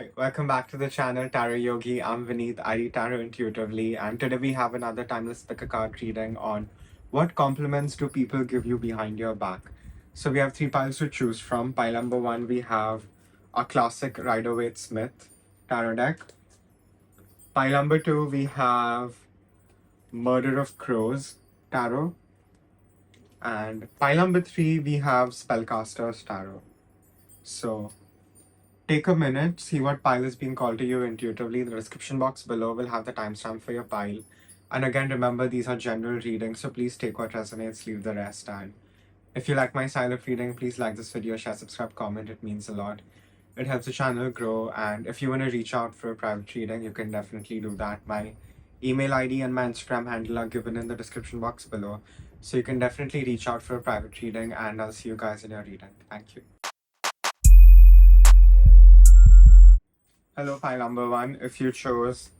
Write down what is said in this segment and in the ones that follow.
Hi, welcome back to the channel Tarot Yogi. I'm Vinit. I read tarot intuitively, and today we have another timeless pick a card reading on what compliments do people give you behind your back. So we have three piles to choose from. Pile number one, we have a classic Rider-Waite-Smith tarot deck. Pile number two, we have Murder of Crows tarot. And pile number three, we have Spellcasters tarot. So take a minute, see what pile is being called to you intuitively. The description box below will have the timestamp for your pile. And again, remember, these are general readings, so please take what resonates, leave the rest. And if you like my style of reading, please like this video, share, subscribe, comment. It means a lot. It helps the channel grow. And if you want to reach out for a private reading, you can definitely do that. My email ID and my Instagram handle are given in the description box below. So you can definitely reach out for a private reading, and I'll see you guys in your reading. Thank you. Hello, pile number one. If you chose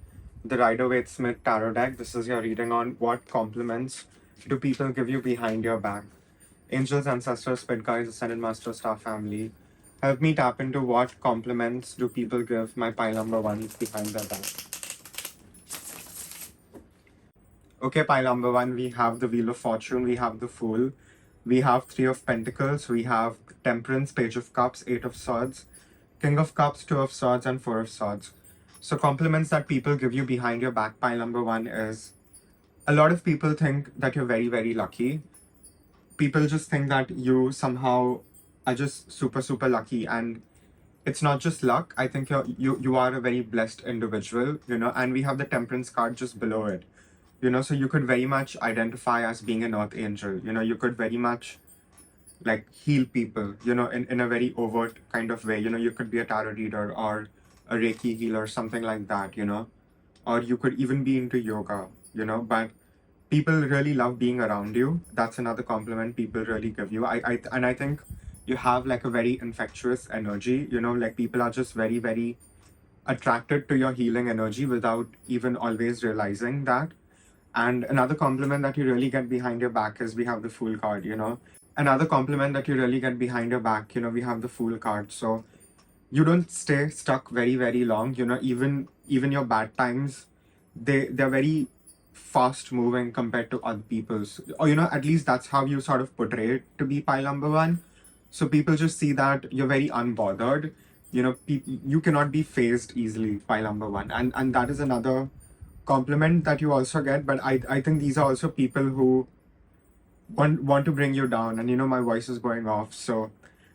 the Rider-Waite-Smith tarot deck, this is your reading on what compliments do people give you behind your back. Angels, ancestors, spirit guides, ascended master, star family, help me tap into what compliments do people give my pile number one behind their back. Okay, pile number one, we have the Wheel of Fortune, we have the Fool, we have Three of Pentacles, we have Temperance, Page of Cups, Eight of Swords, King of Cups, Two of Swords, and Four of Swords. So compliments that people give you behind your back, pile number one, is a lot of people think that you're very, very lucky. People just think that you somehow are just super, super lucky. And it's not just luck. I think you are a very blessed individual, and we have the Temperance card just below it. So you could very much identify as being an earth angel. You could very much like heal people, in a very overt kind of way. You could be a tarot reader or a Reiki healer, something like that, or you could even be into yoga, but people really love being around you. That's another compliment people really give you. I think you have like a very infectious energy, like people are just very, very attracted to your healing energy without even always realizing that. And another compliment that you really get behind your back is we have the Fool card, Another compliment that you really get behind your back, we have the Fool card. So you don't stay stuck very, very long, even your bad times, they're very fast moving compared to other people's, or at least that's how you sort of portray it to be, pile number one. So people just see that you're very unbothered, you cannot be phased easily, pile number one. And that is another compliment that you also get. But I think these are also people who want to bring you down. And my voice is going off, so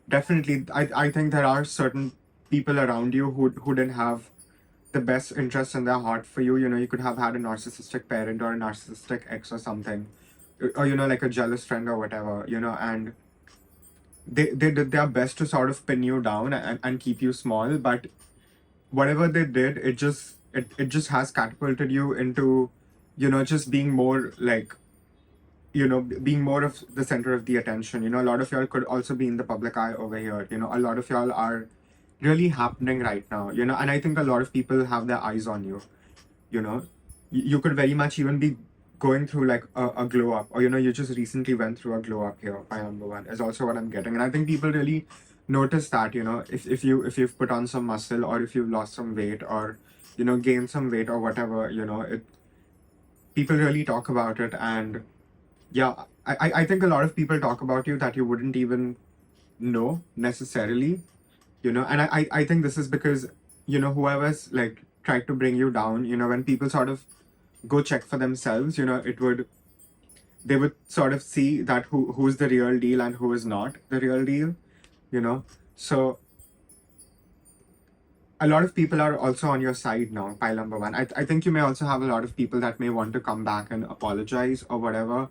definitely I think there are certain people around you who didn't have the best interest in their heart for you. You could have had a narcissistic parent or a narcissistic ex or something, or like a jealous friend or whatever, and they did their best to sort of pin you down and keep you small. But whatever they did, it just has catapulted you into just being more like, being more of the center of the attention. A lot of y'all could also be in the public eye over here. A lot of y'all are really happening right now, and I think a lot of people have their eyes on you. You could very much even be going through like a glow up, or you just recently went through a glow up here. By number one is also what I'm getting. And I think people really notice that, if you've put on some muscle, or if you've lost some weight, or gained some weight or whatever, people really talk about it. And yeah, I think a lot of people talk about you that you wouldn't even know necessarily, and I think this is because, whoever's like tried to bring you down, when people sort of go check for themselves, they would sort of see that who's the real deal and who is not the real deal, so a lot of people are also on your side now, pile number one. I think you may also have a lot of people that may want to come back and apologize or whatever,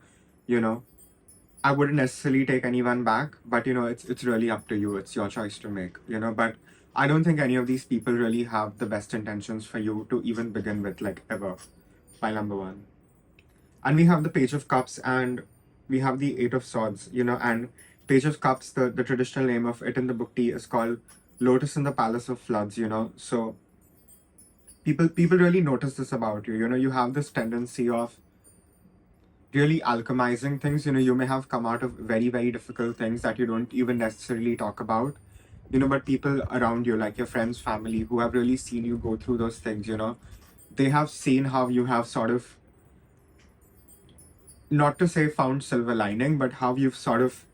I wouldn't necessarily take anyone back, but it's really up to you. It's your choice to make, but I don't think any of these people really have the best intentions for you to even begin with, like, ever. Pile number one. And we have the Page of Cups, and we have the Eight of Swords, and Page of Cups, the traditional name of it in the book T is called Lotus in the Palace of Floods, so people really notice this about you. You have this tendency of really alchemizing things. You may have come out of very, very difficult things that you don't even necessarily talk about, but people around you, like your friends, family, who have really seen you go through those things, they have seen how you have sort of, not to say found silver lining, but how you've sort of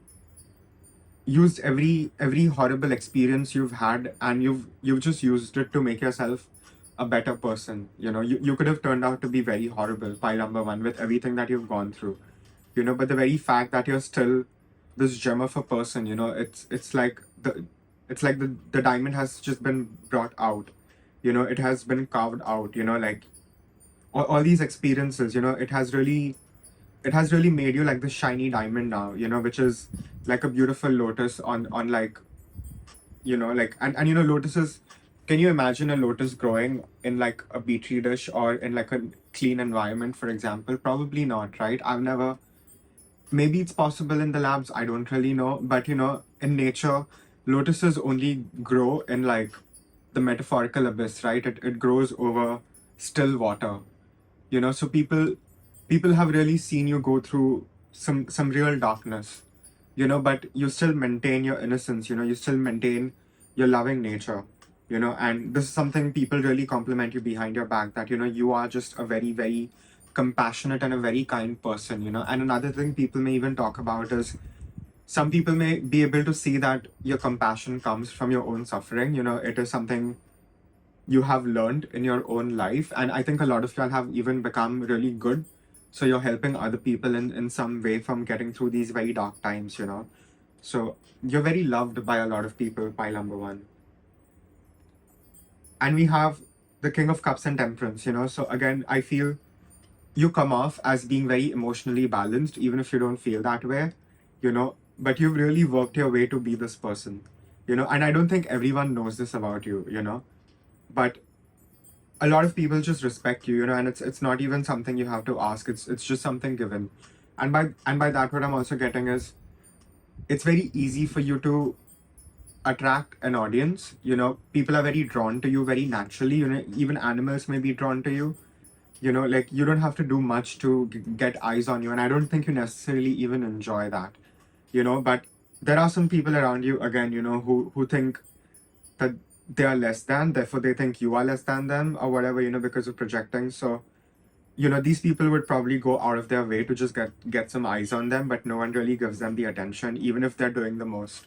used every horrible experience you've had, and you've just used it to make yourself a better person. You could have turned out to be very horrible, pile number one, with everything that you've gone through, but the very fact that you're still this gem of a person, it's like the diamond has just been brought out. It has been carved out, like all these experiences, it has really made you like the shiny diamond now, which is like a beautiful lotus on like, like, and lotuses, can you imagine a lotus growing in like a petri dish or in like a clean environment, for example? Probably not, right? I've never, maybe it's possible in the labs, I don't really know, but in nature, lotuses only grow in like the metaphorical abyss, right? It grows over still water, so people have really seen you go through some real darkness, but you still maintain your innocence, you still maintain your loving nature, and this is something people really compliment you behind your back, that you are just a very, very compassionate and a very kind person, and another thing people may even talk about is, some people may be able to see that your compassion comes from your own suffering, it is something you have learned in your own life, and I think a lot of y'all have even become really good, so you're helping other people in some way from getting through these very dark times, so you're very loved by a lot of people, pile number one. And we have the King of Cups and Temperance, so again, I feel you come off as being very emotionally balanced, even if you don't feel that way, but you've really worked your way to be this person, and I don't think everyone knows this about you, but a lot of people just respect you, and it's not even something you have to ask. It's just something given. And by that, what I'm also getting is, it's very easy for you to attract an audience. People are very drawn to you very naturally. Even animals may be drawn to you. Like, you don't have to do much to get eyes on you, and I don't think you necessarily even enjoy that. But there are some people around you, again, who think that they are less than, therefore they think you are less than them, or whatever, because of projecting. So, these people would probably go out of their way to just get some eyes on them, but no one really gives them the attention, even if they're doing the most.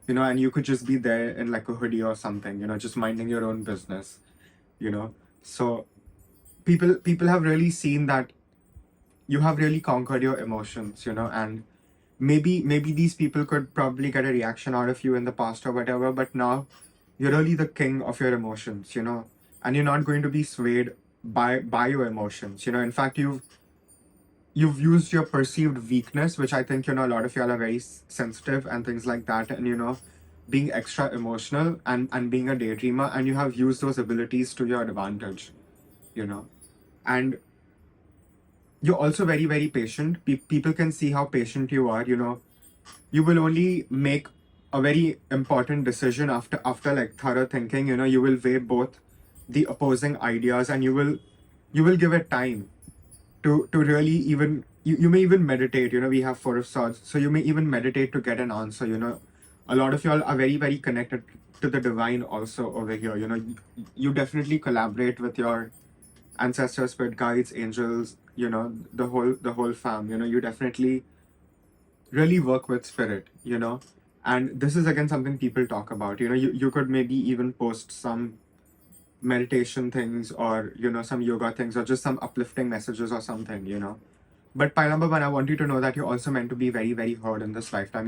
And you could just be there in like a hoodie or something, just minding your own business, So people have really seen that you have really conquered your emotions, and maybe these people could probably get a reaction out of you in the past or whatever, but now you're really the king of your emotions, and you're not going to be swayed by your emotions, in fact, you've used your perceived weakness, which I think, a lot of y'all are very sensitive and things like that, and being extra emotional and being a daydreamer, and you have used those abilities to your advantage, and you're also very, very patient. People can see how patient you are, you will only make a very important decision after like thorough thinking, you will weigh both the opposing ideas, and you will give it time to really even, you may even meditate, we have Four of Swords, so you may even meditate to get an answer, a lot of y'all are very, very connected to the divine also over here, you definitely collaborate with your ancestors, spirit guides, angels, the whole fam, you definitely really work with spirit, and this is again something people talk about, you could maybe even post some meditation things, or some yoga things, or just some uplifting messages or something, but pile number one, I want you to know that you're also meant to be very, very heard in this lifetime.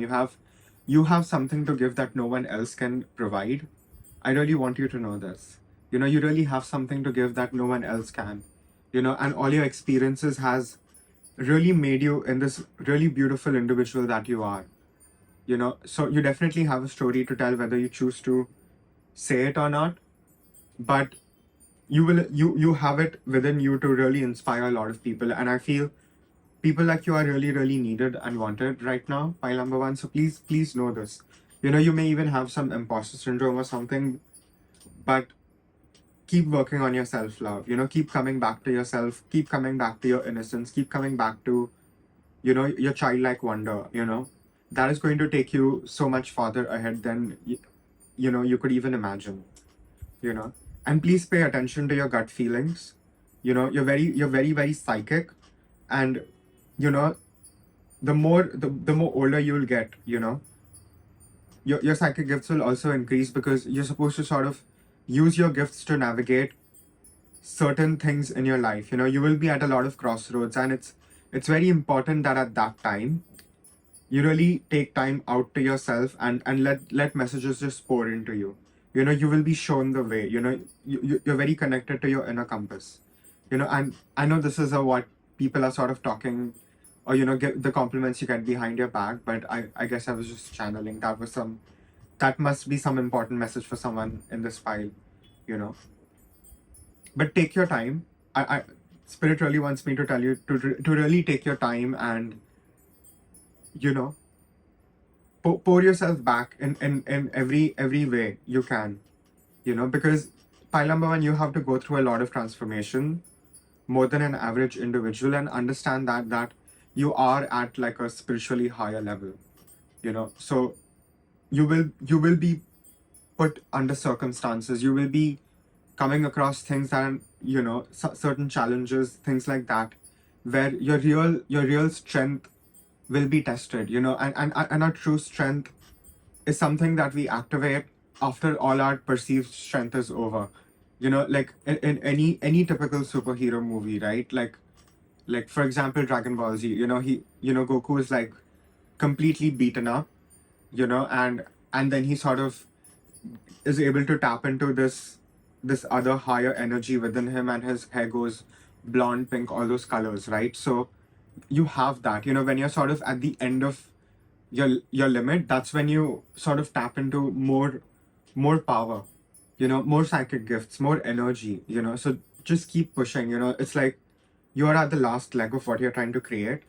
You have something to give that no one else can provide. I really want you to know this. You really have something to give that no one else can. And all your experiences has really made you in this really beautiful individual that you are. So you definitely have a story to tell, whether you choose to say it or not. But you have it within you to really inspire a lot of people. And I feel people like you are really, really needed and wanted right now, pile number one. So please know this. You may even have some imposter syndrome or something, but keep working on your self-love, keep coming back to yourself, keep coming back to your innocence, keep coming back to, your childlike wonder, that is going to take you so much farther ahead than you could even imagine, and please pay attention to your gut feelings. You're very psychic, and you know the more older you'll get, your psychic gifts will also increase, because you're supposed to sort of use your gifts to navigate certain things in your life. You will be at a lot of crossroads, and it's very important that at that time you really take time out to yourself, and let messages just pour into you. You will be shown the way. You're very connected to your inner compass. And I know this is what people are sort of talking, or get the compliments you get behind your back, but I guess I was just channeling. That must be some important message for someone in this file. But take your time. I Spirit really wants me to tell you to really take your time, and pour yourself back in every way you can. Because pile number one, you have to go through a lot of transformation, more than an average individual, and understand that you are at like a spiritually higher level. So you will be put under circumstances. You will be coming across things that certain challenges, things like that, where your real strength will be tested. And our true strength is something that we activate after all our perceived strength is over. Like in any typical superhero movie, right? Like for example, Dragon Ball Z. Goku is like completely beaten up, and then he sort of is able to tap into this other higher energy within him, and his hair goes blonde, pink, all those colors, right? So you have that. When you're sort of at the end of your limit, that's when you sort of tap into more power, more psychic gifts, more energy. So just keep pushing. It's like you're at the last leg of what you're trying to create.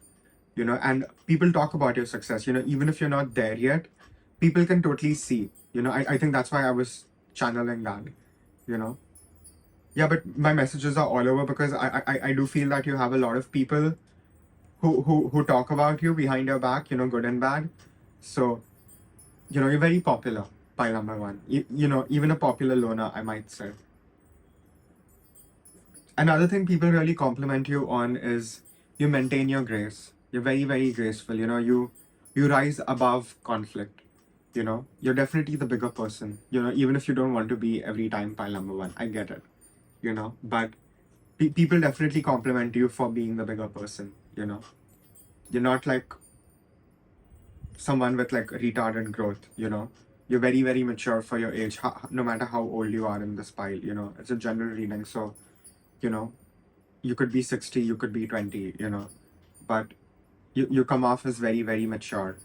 And people talk about your success. Even if you're not there yet, people can totally see. I think that's why I was channeling that. Yeah, but my messages are all over, because I do feel that you have a lot of people who talk about you behind your back, good and bad. So you're very popular, pile number one. Even a popular loner, I might say. Another thing people really compliment you on is you maintain your grace. You're very, very graceful. You rise above conflict. You're definitely the bigger person. Even if you don't want to be every time pile number one, I get it. But people definitely compliment you for being the bigger person. You're not like someone with like retarded growth. You're very, very mature for your age, no matter how old you are in this pile. It's a general reading, so you could be 60, you could be 20, but you come off as very, very mature.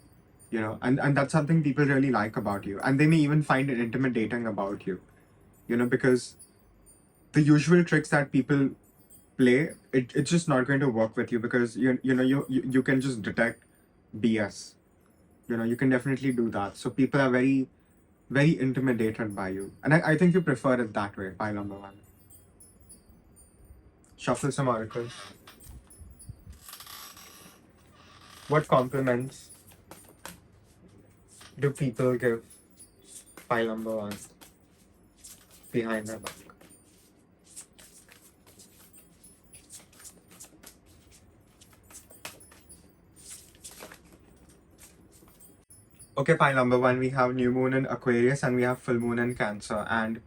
And that's something people really like about you, and they may even find it intimidating about you, because the usual tricks that people play, it's just not going to work with you, because you can just detect BS. You can definitely do that. So people are very, very intimidated by you, and I think you prefer it that way. Pile number one. Shuffle some oracles. What compliments do people give pile number one behind their back? Okay, pile number one, we have new moon in Aquarius, and we have full moon in Cancer. And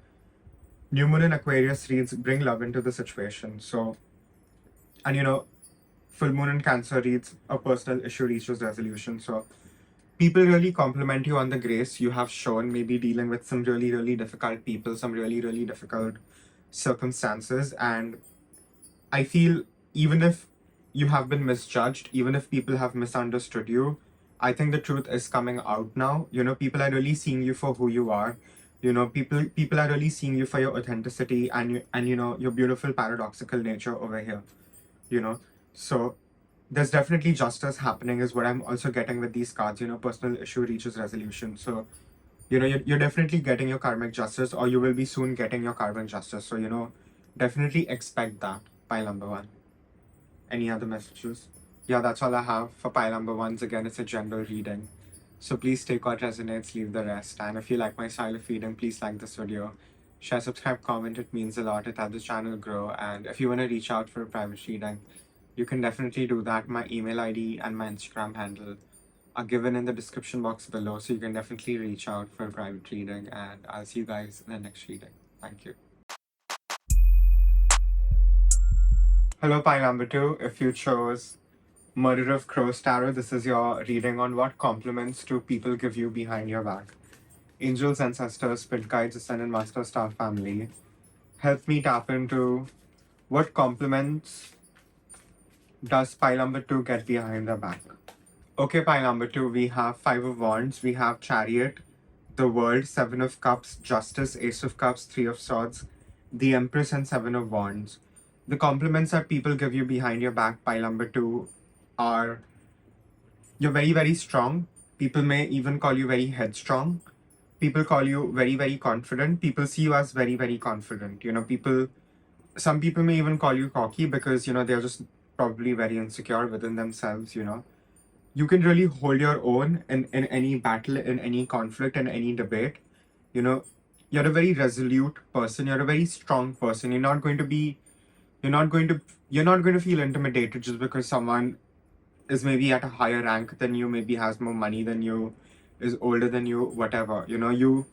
new moon in Aquarius reads bring love into the situation. So, and full moon in Cancer reads a personal issue reaches resolution. So people really compliment you on the grace you have shown, maybe dealing with some really, really difficult people, some really, really difficult circumstances. And I feel even if you have been misjudged, even if people have misunderstood you, I think the truth is coming out now. People are really seeing you for who you are. People are really seeing you for your authenticity, and your beautiful paradoxical nature over here. So there's definitely justice happening, is what I'm also getting with these cards. Personal issue reaches resolution. So you're definitely getting your karmic justice, or you will be soon getting your karmic justice. So definitely expect that. Pile number one. Any other messages? Yeah, that's all I have for pile number ones. Again, it's a general reading. So please take what resonates, leave the rest. And if you like my style of reading, please like this video. Share, subscribe, comment. It means a lot. It helps the channel grow. And if you want to reach out for a private reading, you can definitely do that. My email ID and my Instagram handle are given in the description box below. So you can definitely reach out for a private reading. And I'll see you guys in the next reading. Thank you. Hello, pile number 2. If you chose Murder of Crows Tarot, this is your reading on what compliments do people give you behind your back. Angels, ancestors, spirit guides, ascended master, star family, help me tap into what compliments does pile number 2 get behind their back. Okay, pile number 2, we have 5 of Wands, we have Chariot, the World, 7 of Cups, Justice, Ace of Cups, 3 of Swords, the Empress, and 7 of Wands. The compliments that people give you behind your back, pile number 2, are you're very, very strong. People may even call you very headstrong. People call you very, very confident. People see you as very, very confident. Some people may even call you cocky because, they're just probably very insecure within themselves, You can really hold your own in any battle, in any conflict, in any debate. You're a very resolute person. You're a very strong person. You're not going to, you're not going to feel intimidated just because someone is maybe at a higher rank than you, maybe has more money than you, is older than you, whatever. You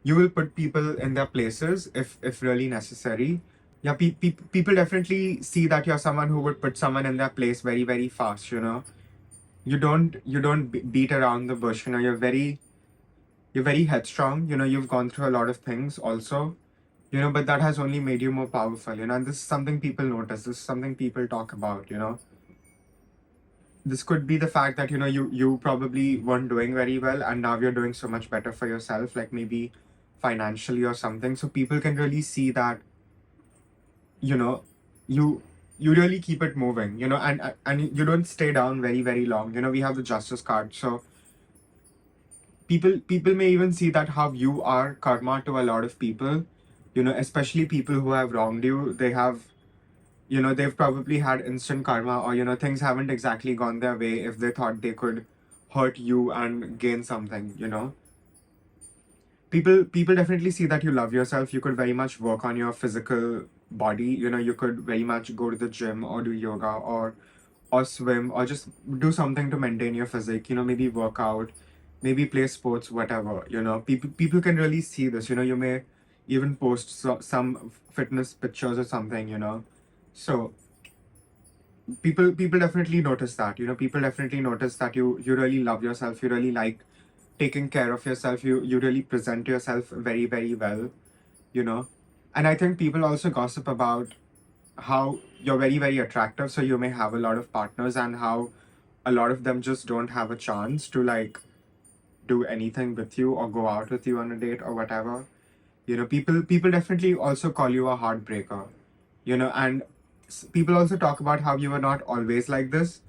will put people in their places if really necessary. Yeah, people definitely see that you're someone who would put someone in their place very, very fast. You don't beat around the bush. You're very headstrong. You've gone through a lot of things also. But that has only made you more powerful. And this is something people notice. This is something people talk about. This could be the fact that you probably weren't doing very well and now you're doing so much better for yourself, like maybe financially or something, so people can really see that you know you you really keep it moving, and you don't stay down very, very long. We have the Justice card, so people may even see that how you are karma to a lot of people, especially people who have wronged you. They've probably had instant karma, or things haven't exactly gone their way if they thought they could hurt you and gain something. People definitely see that you love yourself. You could very much work on your physical body. You could very much go to the gym or do yoga or swim or just do something to maintain your physique. Maybe work out, maybe play sports, whatever. People can really see this. You may even post some fitness pictures or something. So people definitely notice that. People definitely notice that you really love yourself. You really like taking care of yourself. You really present yourself very, very well. you know and I think people also gossip about how you're very, very attractive, so you may have a lot of partners, and how a lot of them just don't have a chance to like do anything with you or go out with you on a date or whatever. People definitely also call you a heartbreaker. And people also talk about how you were not always like this.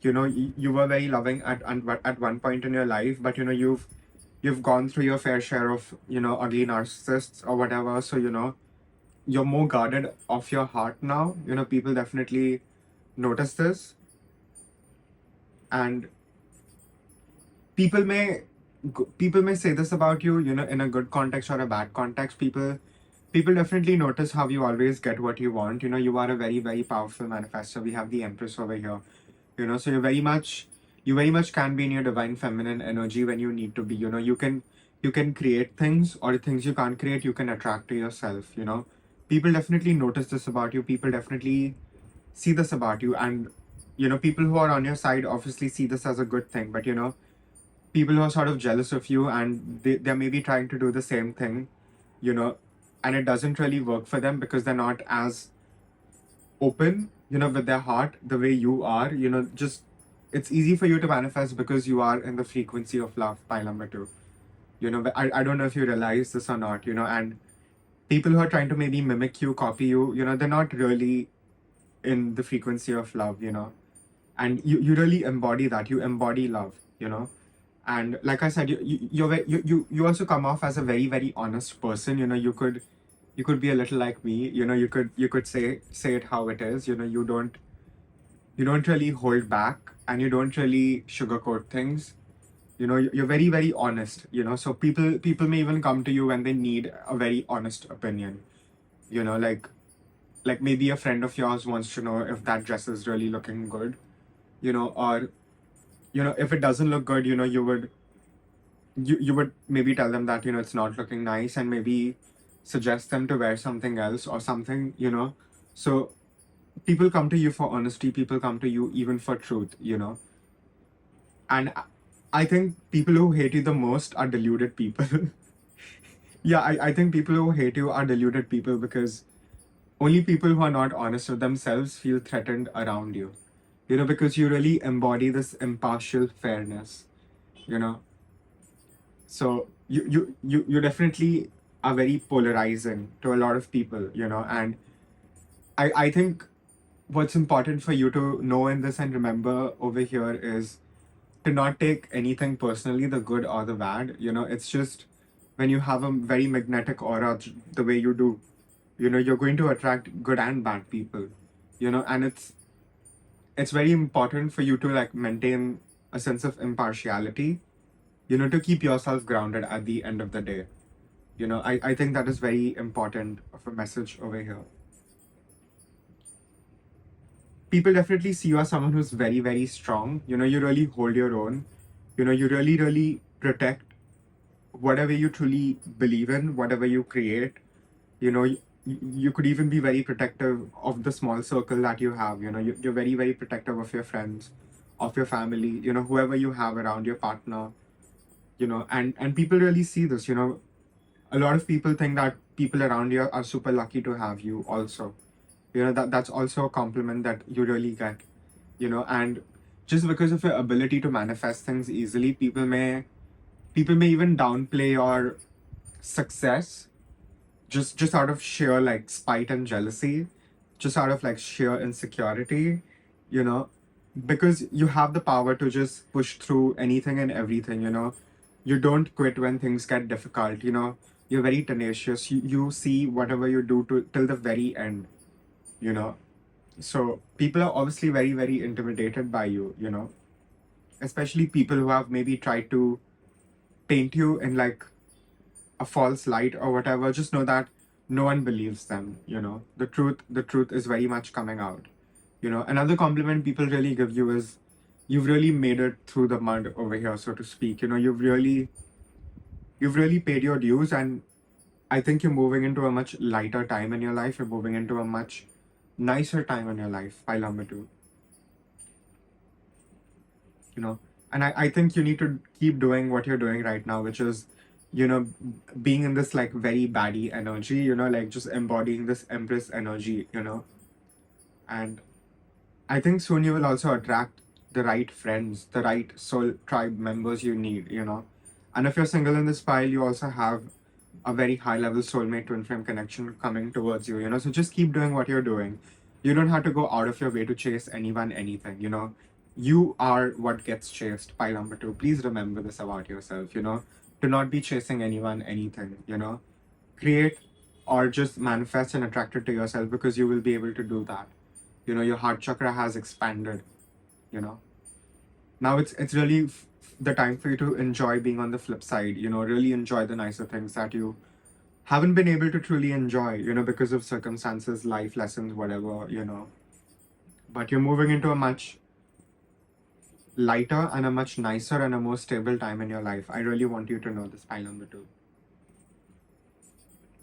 You were very loving at one point in your life, but you've gone through your fair share of ugly narcissists or whatever. So you're more guarded off your heart now. People definitely notice this, and people may people may say this about you, in a good context or a bad context. People definitely notice how you always get what you want. You are a very, very powerful manifestor. We have the Empress over here. So you very much can be in your divine feminine energy when you need to be. You can create things, or things you can't create you can attract to yourself. People definitely notice this about you. People definitely see this about you, and people who are on your side obviously see this as a good thing. But people who are sort of jealous of you, and they're maybe trying to do the same thing, you know and it doesn't really work for them because they're not as open, with their heart the way you are. Just it's easy for you to manifest because you are in the frequency of love, pile number 2. But I don't know if you realize this or not. And people who are trying to maybe mimic you, copy you, they're not really in the frequency of love. And you really embody that. You embody love. And like I said, you also come off as a very, very honest person. You could be a little like me. You could say it how it is. You don't really hold back, and you don't really sugarcoat things. you're very, very honest, so people may even come to you when they need a very honest opinion, like maybe a friend of yours wants to know if that dress is really looking good, or if it doesn't look good, you would maybe tell them that it's not looking nice, and maybe suggest them to wear something else or something, so people come to you for honesty, people come to you even for truth, and I think people who hate you the most are deluded people. Yeah, I think people who hate you are deluded people, because only people who are not honest with themselves feel threatened around you, because you really embody this impartial fairness, you know so you definitely are very polarizing to a lot of people, and I think what's important for you to know in this and remember over here is to not take anything personally, the good or the bad. It's just when you have a very magnetic aura the way you do, you're going to attract good and bad people, and it's very important for you to like maintain a sense of impartiality, to keep yourself grounded at the end of the day. I think that is very important of a message over here. People definitely see you as someone who's very, very strong. You really hold your own. You really, really protect whatever you truly believe in, whatever you create. You could even be very protective of the small circle that you have. You're very, very protective of your friends, of your family, whoever you have around, your partner, and people really see this. A lot of people think that people around you are super lucky to have you also. That's also a compliment that you really get, and just because of your ability to manifest things easily, people may even downplay your success, just out of sheer like spite and jealousy, just out of like sheer insecurity, you know because you have the power to just push through anything and everything. You don't quit when things get difficult. You're very tenacious. You see whatever you do till the very end. you know so people are obviously very, very intimidated by you, especially people who have maybe tried to paint you in like a false light or whatever. Just know that no one believes them. The truth is very much coming out. Another compliment people really give you is you've really made it through the mud over here, so to speak. You've really paid your dues, and I think you're moving into a much lighter time in your life. You're moving into a much nicer time in your life, pile number two. you know and I think you need to keep doing what you're doing right now, which is being in this like very baddie energy, like just embodying this empress energy. And I think soon you will also attract the right friends, the right soul tribe members you need. And if you're single in this pile, you also have a very high level soulmate twin flame connection coming towards you. So just keep doing what you're doing. You don't have to go out of your way to chase anyone, anything. You are what gets chased. Pile number two. Please remember this about yourself. Do not be chasing anyone, anything. Create or just manifest and attract it to yourself, because you will be able to do that. Your heart chakra has expanded. you know Now it's really the time for you to enjoy being on the flip side. Really enjoy the nicer things that you haven't been able to truly enjoy, because of circumstances, life lessons, whatever. But you're moving into a much lighter and a much nicer and a more stable time in your life. I really want you to know this. Pile number two.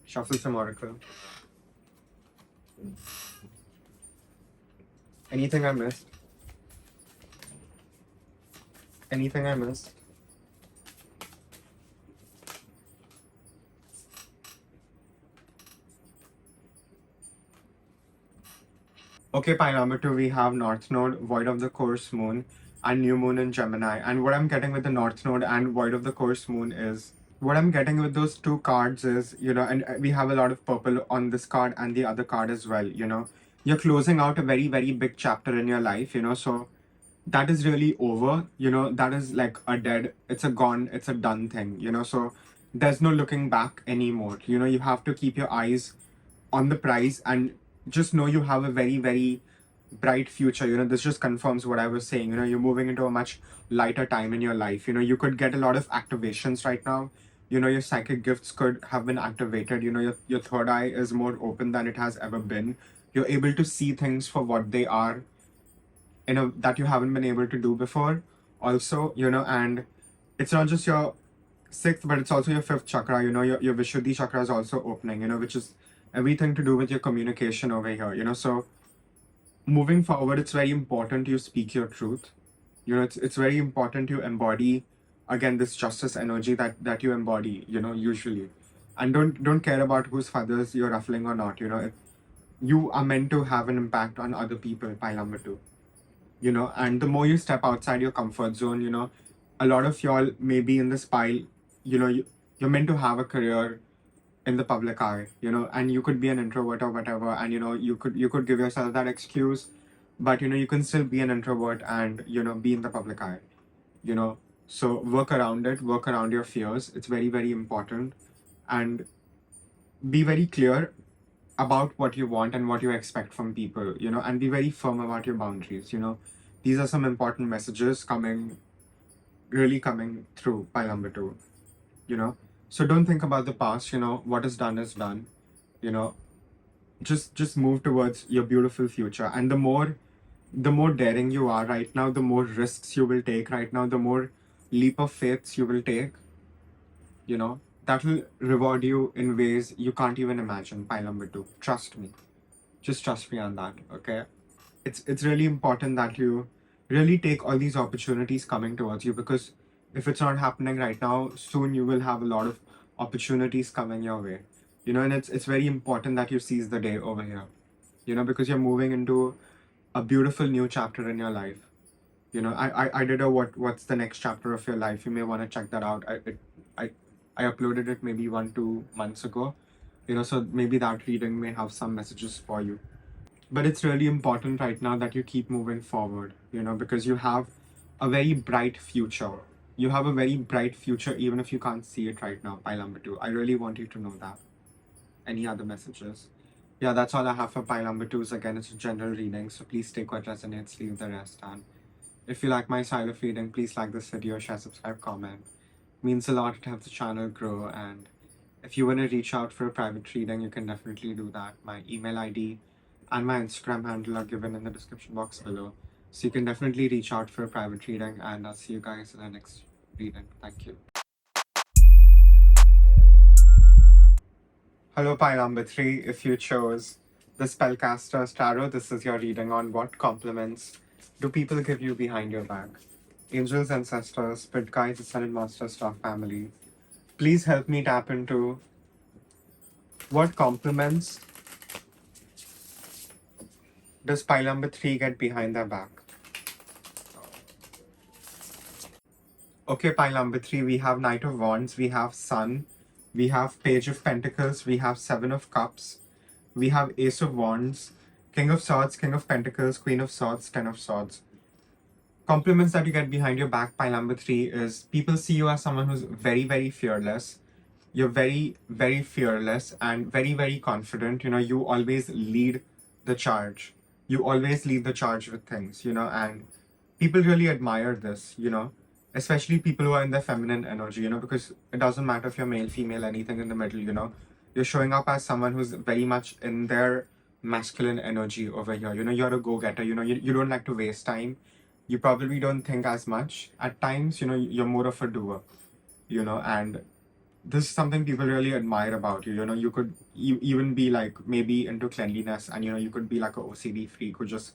Shuffle some oracle. Anything I missed? Anything I missed? Okay, pile number two, we have North Node, Void of the Course Moon, and New Moon in Gemini. And what I'm getting with the North Node and Void of the Course Moon is, what I'm getting with those two cards is, and we have a lot of purple on this card and the other card as well. You're closing out a very, very big chapter in your life, so that is really over. That is like it's a gone, it's a done thing. So there's no looking back anymore. You have to keep your eyes on the prize, and just know you have a very, very bright future. This just confirms what I was saying. You're moving into a much lighter time in your life. You could get a lot of activations right now. Your psychic gifts could have been activated. Your third eye is more open than it has ever been. You're able to see things for what they are, that you haven't been able to do before. Also, and it's not just your sixth, but it's also your fifth chakra. Your Vishuddhi chakra is also opening, which is everything to do with your communication over here. So moving forward, it's very important you speak your truth. It's very important you embody, again, this justice energy that you embody, usually. And don't care about whose feathers you're ruffling or not. You are meant to have an impact on other people, pile number two. And the more you step outside your comfort zone, a lot of y'all may be in this pile, you're meant to have a career in the public eye, and you could be an introvert or whatever, and you could give yourself that excuse, but you can still be an introvert and be in the public eye, so work around it, work around your fears. It's very, very important, and be very clear about what you want and what you expect from people, and be very firm about your boundaries. These are some important messages really coming through by number two, you know. So don't think about the past, what is done is done, you know. Just move towards your beautiful future. And the more daring you are right now, the more risks you will take right now, the more leap of faiths you will take, that will reward you in ways you can't even imagine. Pile number two. Trust me. Just trust me on that, okay? It's really important that you really take all these opportunities coming towards you, because if it's not happening right now, soon you will have a lot of opportunities coming your way. And it's very important that you seize the day over here. Because you're moving into a beautiful new chapter in your life. I did a what's the next chapter of your life. You may want to check that out. I uploaded it maybe 1-2 months ago. So maybe that reading may have some messages for you. But it's really important right now that you keep moving forward, because you have a very bright future. You have a very bright future, even if you can't see it right now. Pile number two. I really want you to know that. Any other messages? Yeah, that's all I have for pile number twos. Again, it's a general reading, so please take what resonates, leave the rest. And if you like my style of reading, please like this video, share, subscribe, comment. It means a lot to help the channel grow. And if you want to reach out for a private reading, you can definitely do that. My email ID and my Instagram handle are given in the description box below. So you can definitely reach out for a private reading, and I'll see you guys in the next reading. Thank you. Hello, pile number three. If you chose the Spellcaster's Tarot, this is your reading on what compliments do people give you behind your back. Angels, ancestors, spirit guides, ascended masters, star family, please help me tap into what compliments does pile number three get behind their back. Okay, pile number three, we have Knight of Wands, we have Sun, we have Page of Pentacles, we have Seven of Cups, we have Ace of Wands, King of Swords, King of Pentacles, Queen of Swords, Ten of Swords. Compliments that you get behind your back, pile number three, is people see you as someone who's very, very fearless. You're very, very fearless and very, very confident. You always lead the charge. You always lead the charge with things, and people really admire this, especially people who are in their feminine energy, because it doesn't matter if you're male, female, anything in the middle, you're showing up as someone who's very much in their masculine energy over here. You're a go-getter, you don't like to waste time. You probably don't think as much at times, you're more of a doer, and this is something people really admire about you. You could even be like maybe into cleanliness, and you could be like a OCD freak who just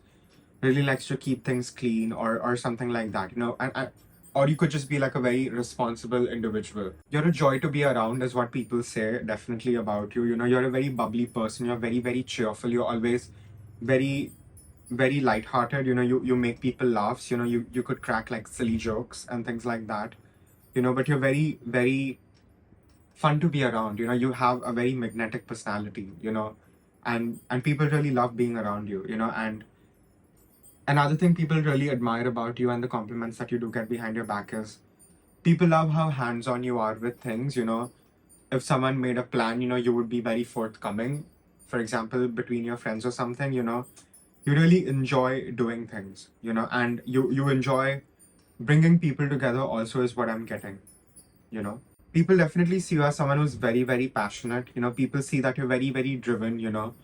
really likes to keep things clean, or something like that, and or you could just be like a very responsible individual. You're a joy to be around is what people say definitely about you. You're a very bubbly person. You're very, very cheerful. You're always very, very lighthearted. You make people laugh. You could crack like silly jokes and things like that. But you're very, very fun to be around. You have a very magnetic personality, and people really love being around you, and another thing people really admire about you and the compliments that you do get behind your back is people love how hands-on you are with things. If someone made a plan, you would be very forthcoming. For example, between your friends or something, you you really enjoy doing things, you know, and you enjoy bringing people together also is what I'm getting, you know. People definitely see you as someone who's very, very passionate. You know, people see that you're very, very driven, you know,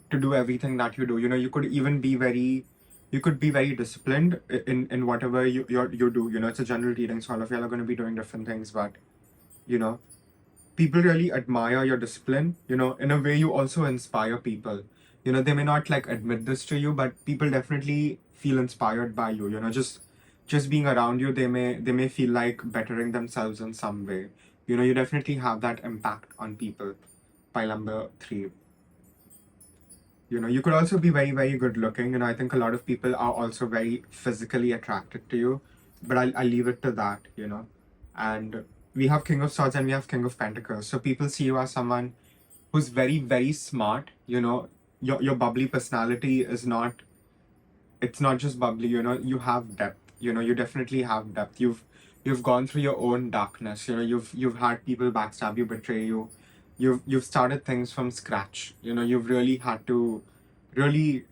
to do everything that you do. You know, you could even be very, you could be very disciplined in whatever you do. You know, it's a general reading, so all of y'all are going to be doing different things, but, you know, people really admire your discipline. You know, in a way, you also inspire people. You know, they may not like admit this to you, but people definitely feel inspired by you. You know, just being around you, they may feel like bettering themselves in some way. You know, you definitely have that impact on people. Pile number 3. You know, you could also be very, very good looking. You know, I think a lot of people are also very physically attracted to you, but I'll leave it to that, you know. And we have King of Swords and we have King of Pentacles. So people see you as someone who's very, very smart. You know, your bubbly personality is not, it's not just bubbly, you know, you have depth. You know, you definitely have depth. You've gone through your own darkness. You know, you've had people backstab you, betray you. You've started things from scratch. You know, you've really had to really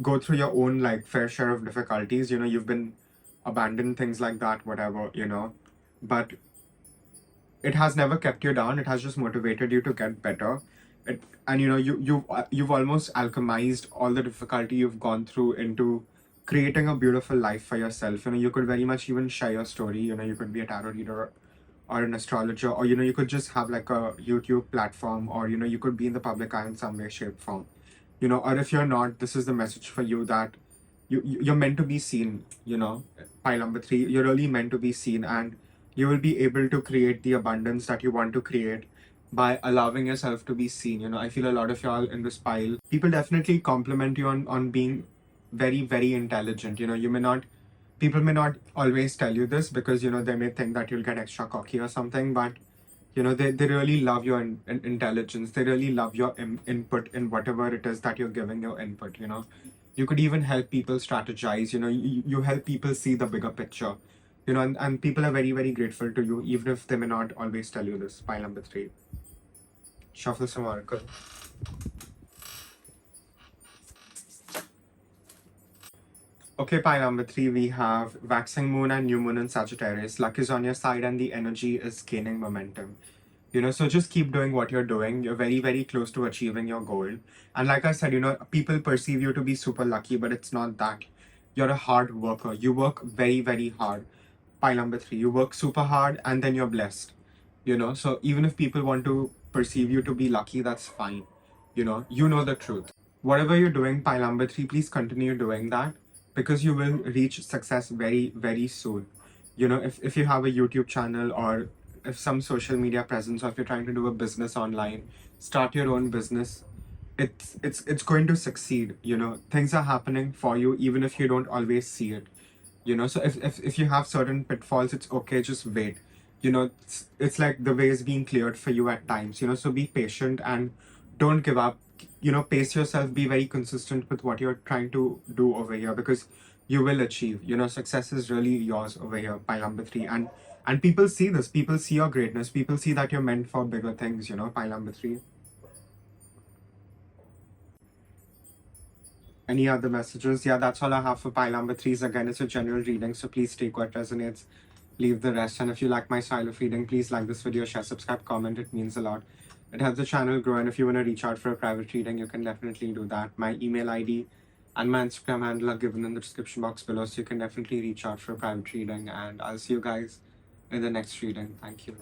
go through your own like fair share of difficulties. You know, you've been abandoned, things like that, whatever, you know. But it has never kept you down. It has just motivated you to get better. And you know, you've almost alchemized all the difficulty you've gone through into creating a beautiful life for yourself. You know, you could very much even share your story. You know, you could be a tarot reader or an astrologer, or you know, you could just have like a YouTube platform, or you know, you could be in the public eye in some way, shape, form. You know, or if you're not, this is the message for you, that you're meant to be seen. You know, pile number 3, you're really meant to be seen, and you will be able to create the abundance that you want to create by allowing yourself to be seen. You know, I feel a lot of y'all in this pile, people definitely compliment you on being very, very intelligent. You know, you may not, people may not always tell you this because, you know, they may think that you'll get extra cocky or something, but you know, they really love your intelligence. They really love your input in whatever it is that you're giving your input. You know, you could even help people strategize. You know, you help people see the bigger picture. You know, and people are very, very grateful to you, even if they may not always tell you this. Pile number 3. Shuffle some oracle. Okay, pile number 3, we have waxing moon and new moon in Sagittarius. Luck is on your side and the energy is gaining momentum. You know, so just keep doing what you're doing. You're very, very close to achieving your goal. And like I said, you know, people perceive you to be super lucky, but it's not that. You're a hard worker. You work very, very hard. Pile number 3, you work super hard and then you're blessed. You know, so even if people want to perceive you to be lucky, that's fine. You know the truth. Whatever you're doing, pile number 3, please continue doing that, because you will reach success very, very soon. You know, if you have a YouTube channel, or if some social media presence, or if you're trying to do a business online, start your own business, it's going to succeed. You know, things are happening for you even if you don't always see it. You know, so if you have certain pitfalls, it's okay, just wait. You know, it's like the way is being cleared for you at times. You know, so be patient and don't give up. You know, pace yourself, be very consistent with what you're trying to do over here, because you will achieve. You know, success is really yours over here. Pile number 3. And people see this, people see your greatness, people see that you're meant for bigger things. You know, pile number 3. Any other messages? Yeah, that's all I have for pile number 3s. Again, it's a general reading, so please take what resonates, leave the rest. And if you like my style of reading, please like this video, share, subscribe, comment. It means a lot. It helps the channel grow. And if you want to reach out for a private reading, you can definitely do that. My email ID and my Instagram handle are given in the description box below, so you can definitely reach out for a private reading. And I'll see you guys in the next reading. Thank you.